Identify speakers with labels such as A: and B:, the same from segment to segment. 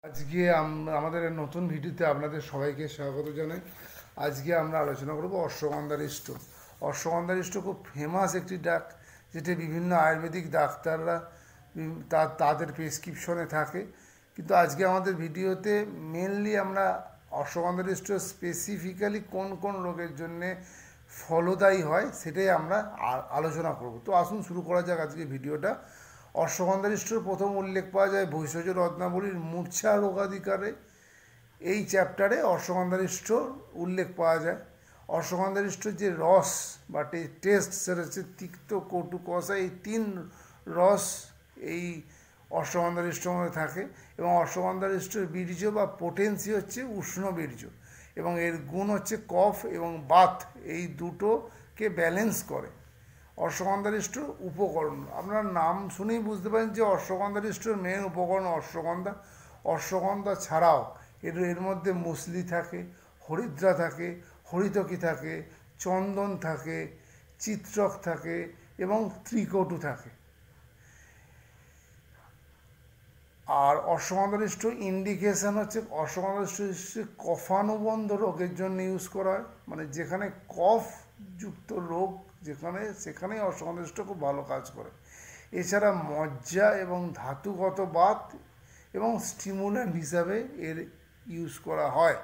A: আজকে আমাদের নতুন ভিডিওতে আপনাদের সবাইকে স্বাগত জানাই। আজকে আমরা আলোচনা করব অশ্বগন্ধার স্টোন। অশ্বগন্ধার স্টোন খুব ফেমাস একটি ডাক, যেটি বিভিন্ন আয়ুর্বেদিক ডাক্তাররা তাদের প্রেসক্রিপশনে থাকে। কিন্তু আজকে আমাদের ভিডিওতে মেনলি আমরা অশ্বগন্ধার স্টোন স্পেসিফিক্যালি কোন কোন রোগের জন্যে ফলদায়ী হয় সেটাই আমরা আলোচনা করব। তো আসুন শুরু করা যাক আজকে ভিডিওটা। অশ্বগন্ধার স্টোর প্রথম উল্লেখ পাওয়া যায় ভৈষজ রত্নাবলীর মূর্ছা রোগাধিকারে। এই চ্যাপ্টারে অশ্বগন্ধার স্টোর উল্লেখ পাওয়া যায়। অশ্বগন্ধার স্টোর যে রস বা টেস্ট, সেটা হচ্ছে তিক্ত, কটু, কষা, এই তিন রস এই অশ্বগন্ধার স্টোর মধ্যে থাকে। এবং অশ্বগন্ধার স্টোর বীর্য বা পোটেন্সি হচ্ছে উষ্ণ বীর্য, এবং এর গুণ হচ্ছে কফ এবং বাত, এই দুটোকে ব্যালেন্স করে। অশ্বগন্ধার স্টোর উপকরণ, আপনারা নাম শুনেই বুঝতে পারেন যে অশ্বগন্ধার স্টোর মেন উপকরণ অশ্বগন্ধা। অশ্বগন্ধা ছাড়াও এর মধ্যে মুসলি থাকে, হরিদ্রা থাকে, হরিতকি থাকে, চন্দন থাকে, চিত্রক থাকে এবং ত্রিকটু থাকে। আর অশ্বগন্ধার স্টোর ইন্ডিকেশন হচ্ছে অশ্বগন্ধার স্টোর কফানুবন্ধ রোগের জন্য ইউজ করা হয়, মানে যেখানে কফ যুক্ত রোগ সেখানেই অশ্বগন্ধার স্টোর খুব ভালো কাজ করে। এছাড়া মজ্জা এবং ধাতুগত বাত এবং স্টিমুল্যান্ট হিসাবে এর ইউজ করা হয়।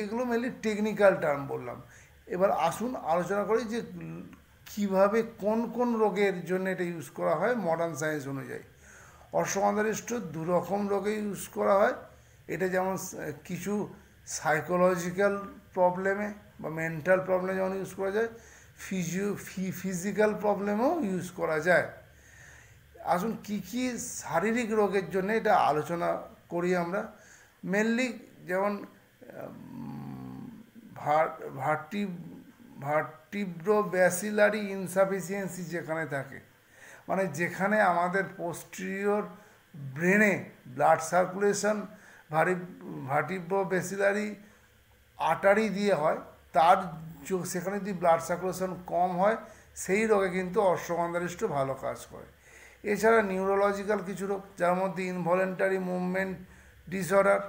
A: এগুলো মেনলি টেকনিক্যাল টার্ম বললাম। এবার আসুন আলোচনা করি যে কিভাবে কোন কোন রোগের জন্য এটা ইউজ করা হয় মডার্ন সায়েন্স অনুযায়ী। অশ্বগন্ধার স্টোর দু রকম রোগে ইউজ করা হয়। এটা যেমন কিছু সাইকোলজিক্যাল প্রবলেমে বা মেন্টাল প্রবলেমে যেমন ইউজ করা যায়, ফিজিক্যাল প্রবলেমেও ইউজ করা যায়। আসুন কি কি শারীরিক রোগের জন্য এটা আলোচনা করি আমরা। মেনলি যেমন ভার্টিব্রোব্যাসিলারি ইনসাফিসিয়েন্সি যেখানে থাকে, মানে যেখানে আমাদের পোস্টেরিয়র ব্রেনে ব্লাড সার্কুলেশন ভার্টিব্রোব্যাসিলারি আর্টারি দিয়ে হয়, সেখানে যদি ব্লাড সার্কুলেশন কম হয়, সেই রোগে কিন্তু অশ্বগন্ধার স্টোর ভালো কাজ করে। এছাড়া নিউরোলজিক্যাল কিছু রোগ, যার মধ্যে involuntary movement disorder,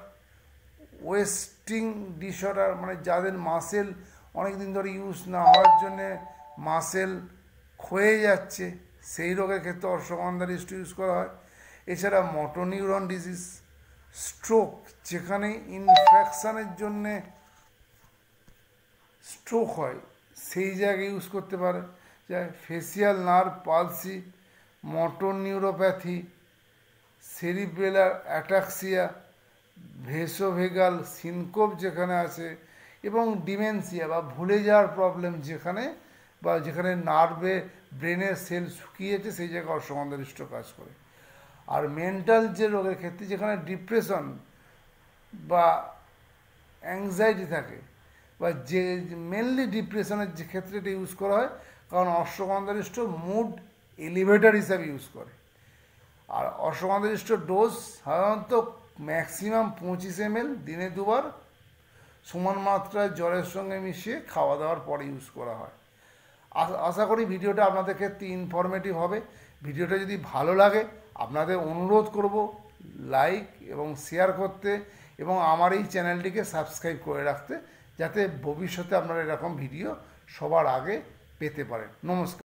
A: wasting disorder, মানে যাদের মাসেল অনেক দিন ধরে ইউজ না হওয়ার জন্যে মাসেল ক্ষয়ে যাচ্ছে, সেই রোগের ক্ষেত্রে অশ্বগন্ধার স্টোর ইউজ করা হয়। এছাড়া মোটোনিউরন ডিজিজ, স্ট্রোক, যেখানে ইনফেকশানের জন্যে স্ট্রোক হয়, সেই জায়গায় ইউজ করতে পারে। যায় facial nerve palsy, motor neuropathy, cerebellar ataxia, vasovagal syncope যেখানে আছে, এবং ডিমেনশিয়া বা ভুলে যাওয়ার প্রবলেম যেখানে নার্ভে ব্রেনের সেল শুকিয়েছে, সেই জায়গায় অশ্বগন্ধার স্টোর কাজ করে। আর মেন্টাল যে রোগের ক্ষেত্রে যেখানে ডিপ্রেশন বা অ্যাংজাইটি থাকে, বা যে মেনলি ডিপ্রেশনের যে ক্ষেত্রে এটা ইউজ করা হয়, কারণ অশ্বগন্ধার স্টোর মুড এলিভেটর হিসাবে ইউজ করে। আর অশ্বগন্ধার স্টোর ডোজ সাধারণত ম্যাক্সিমাম 25 ml দিনে 2 বার সমান মাত্রায় জলের সঙ্গে মিশিয়ে খাওয়া দাওয়ার পরে ইউজ করা হয়। আশা করি ভিডিওটা আপনাদের ক্ষেত্রে ইনফরমেটিভ হবে। ভিডিওটা যদি ভালো লাগে আপনাদের অনুরোধ করব লাইক এবং শেয়ার করতে, এবং আমার এই চ্যানেলটিকে সাবস্ক্রাইব করে রাখতে, যাতে ভবিষ্যতে আপনারা এরকম ভিডিও সবার আগে পেতে পারেন। নমস্কার।